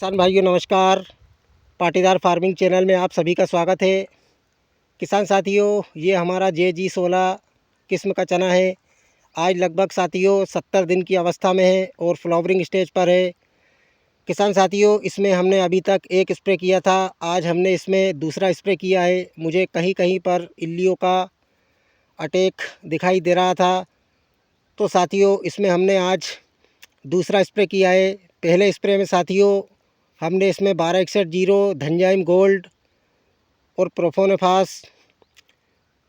किसान भाइयों नमस्कार। पाटीदार फार्मिंग चैनल में आप सभी का स्वागत है। किसान साथियों, ये हमारा JG16 किस्म का चना है। आज लगभग साथियों 70 दिन की अवस्था में है और फ्लावरिंग स्टेज पर है। किसान साथियों, इसमें हमने अभी तक एक स्प्रे किया था, आज हमने इसमें दूसरा स्प्रे किया है। मुझे कहीं कहीं पर इल्लियों का अटैक दिखाई दे रहा था, तो साथियों इसमें हमने आज दूसरा स्प्रे किया है। पहले स्प्रे में साथियों हमने इसमें 1261 धनजाइम गोल्ड और प्रोफोनफास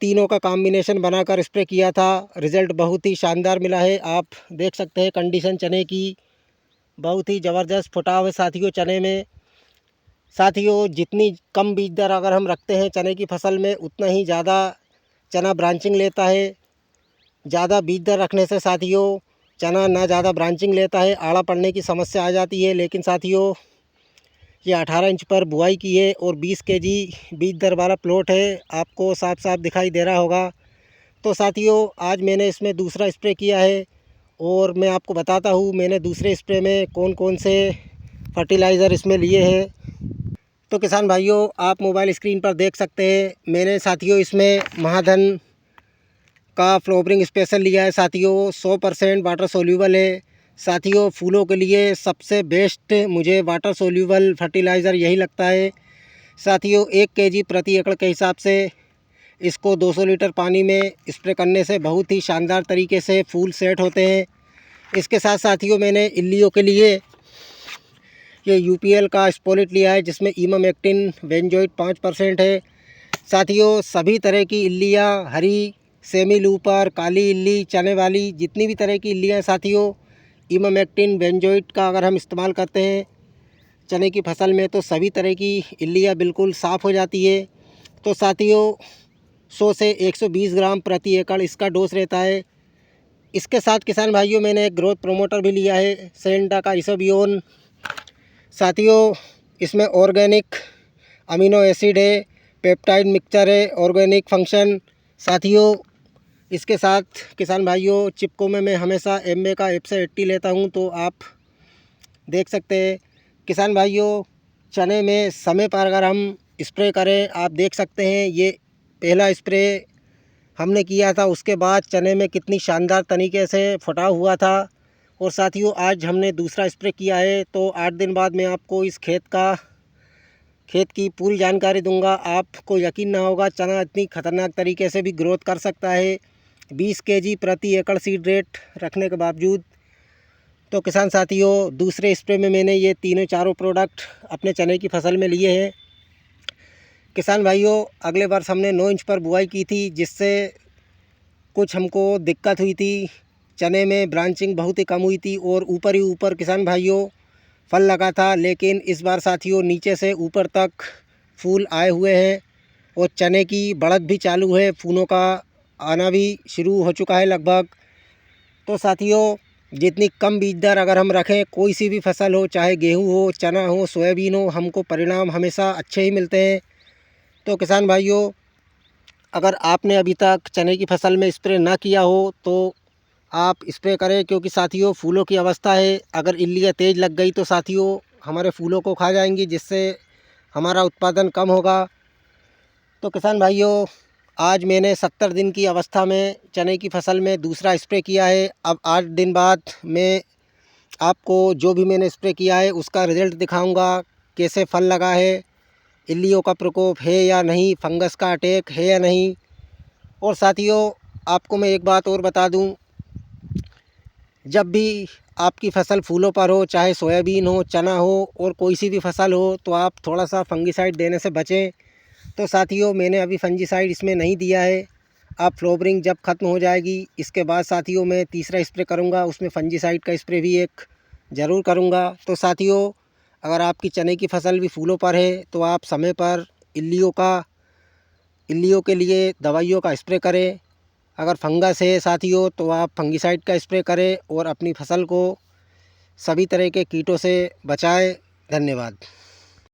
तीनों का कॉम्बिनेशन बनाकर स्प्रे किया था। रिज़ल्ट बहुत ही शानदार मिला है। आप देख सकते हैं कंडीशन चने की बहुत ही ज़बरदस्त फुटाव है साथियों चने में। साथियों जितनी कम बीज दर अगर हम रखते हैं चने की फसल में, उतना ही ज़्यादा चना ब्रांचिंग लेता है। ज़्यादा बीज दर रखने से साथियों चना ना ज़्यादा ब्रांचिंग लेता है, आड़ा पड़ने की समस्या आ जाती है। लेकिन साथियों ये 18 इंच पर बुआई की है और 20 केजी बीज दर वाला प्लॉट है, आपको साफ साफ दिखाई दे रहा होगा। तो साथियों आज मैंने इसमें दूसरा स्प्रे किया है और मैं आपको बताता हूँ मैंने दूसरे स्प्रे में कौन कौन से फर्टिलाइज़र इसमें लिए हैं। तो किसान भाइयों आप मोबाइल स्क्रीन पर देख सकते हैं, मैंने साथियों इसमें महाधन का फ्लोवरिंग स्पेशल लिया है। साथियों 100% वाटर सोल्यूबल है। साथियों फूलों के लिए सबसे बेस्ट मुझे वाटर सोल्यूबल फर्टिलाइज़र यही लगता है। साथियों 1 केजी प्रति एकड़ के हिसाब से इसको 200 लीटर पानी में स्प्रे करने से बहुत ही शानदार तरीके से फूल सेट होते हैं। इसके साथ साथियों मैंने इल्लियों के लिए ये UPL का स्पोलेट लिया है, जिसमें इमामेक्टिन बेंजोइट 5% है। साथियों सभी तरह की इल्लियाँ, हरी, सेमी लूपर, काली इल्ली, चने वाली, जितनी भी तरह की इल्लियाँ साथियों इमामेक्टिन बेंजोइट का अगर हम इस्तेमाल करते हैं चने की फसल में, तो सभी तरह की इल्लियाँ बिल्कुल साफ़ हो जाती है। तो साथियों 100 से 120 ग्राम प्रति एकड़ इसका डोज रहता है। इसके साथ किसान भाइयों मैंने एक ग्रोथ प्रोमोटर भी लिया है, सेरेंटा का इसोबियोन। साथियों इसमें ऑर्गेनिक अमीनो एसिड है, पेप्टाइड मिक्सचर है, ऑर्गेनिक फंक्शन। साथियों इसके साथ किसान भाइयों चिपको में मैं हमेशा MA का एप्सा 80 लेता हूं, तो आप देख सकते हैं। किसान भाइयों चने में समय पर अगर हम स्प्रे करें, आप देख सकते हैं ये पहला स्प्रे हमने किया था, उसके बाद चने में कितनी शानदार तरीके से फुटाव हुआ था। और साथियों आज हमने दूसरा स्प्रे किया है, तो 8 दिन बाद मैं आपको इस खेत की पूरी जानकारी दूंगा। आपको यकीन ना होगा चना इतनी ख़तरनाक तरीके से भी ग्रोथ कर सकता है 20 केजी प्रति एकड़ सीड रेट रखने के बावजूद। तो किसान साथियों दूसरे स्प्रे में मैंने ये तीनों चारों प्रोडक्ट अपने चने की फसल में लिए हैं। किसान भाइयों अगले वर्ष हमने 9 इंच पर बुआई की थी, जिससे कुछ हमको दिक्कत हुई थी। चने में ब्रांचिंग बहुत ही कम हुई थी और ऊपर ही ऊपर किसान भाइयों फल लगा था। लेकिन इस बार साथियों नीचे से ऊपर तक फूल आए हुए हैं और चने की बढ़त भी चालू है, फूलों का आना भी शुरू हो चुका है लगभग। तो साथियों जितनी कम बीज दर अगर हम रखें, कोई सी भी फसल हो, चाहे गेहूं हो, चना हो, सोयाबीन हो, हमको परिणाम हमेशा अच्छे ही मिलते हैं। तो किसान भाइयों अगर आपने अभी तक चने की फसल में स्प्रे ना किया हो तो आप स्प्रे करें, क्योंकि साथियों फूलों की अवस्था है, अगर इल्लियाँ तेज़ लग गई तो साथियों हमारे फूलों को खा जाएंगी, जिससे हमारा उत्पादन कम होगा। तो किसान भाइयों आज मैंने 70 दिन की अवस्था में चने की फसल में दूसरा स्प्रे किया है। अब 8 दिन बाद मैं आपको जो भी मैंने स्प्रे किया है उसका रिज़ल्ट दिखाऊंगा, कैसे फल लगा है, इल्लियों का प्रकोप है या नहीं, फंगस का अटैक है या नहीं। और साथियों आपको मैं एक बात और बता दूं, जब भी आपकी फसल फूलों पर हो, चाहे सोयाबीन हो, चना हो और कोई सी भी फसल हो, तो आप थोड़ा सा फंगिसाइड देने से बचें। तो साथियों मैंने अभी फंजीसाइड इसमें नहीं दिया है। अब फ्लोवरिंग जब ख़त्म हो जाएगी इसके बाद साथियों मैं तीसरा स्प्रे करूंगा, उसमें फंजीसाइड का स्प्रे भी एक ज़रूर करूंगा। तो साथियों अगर आपकी चने की फसल भी फूलों पर है तो आप समय पर इल्लियों के लिए दवाइयों का स्प्रे करें। अगर फंगस है साथियों तो आप फंगिसाइड का स्प्रे करें और अपनी फसल को सभी तरह के कीटों से बचाएं। धन्यवाद।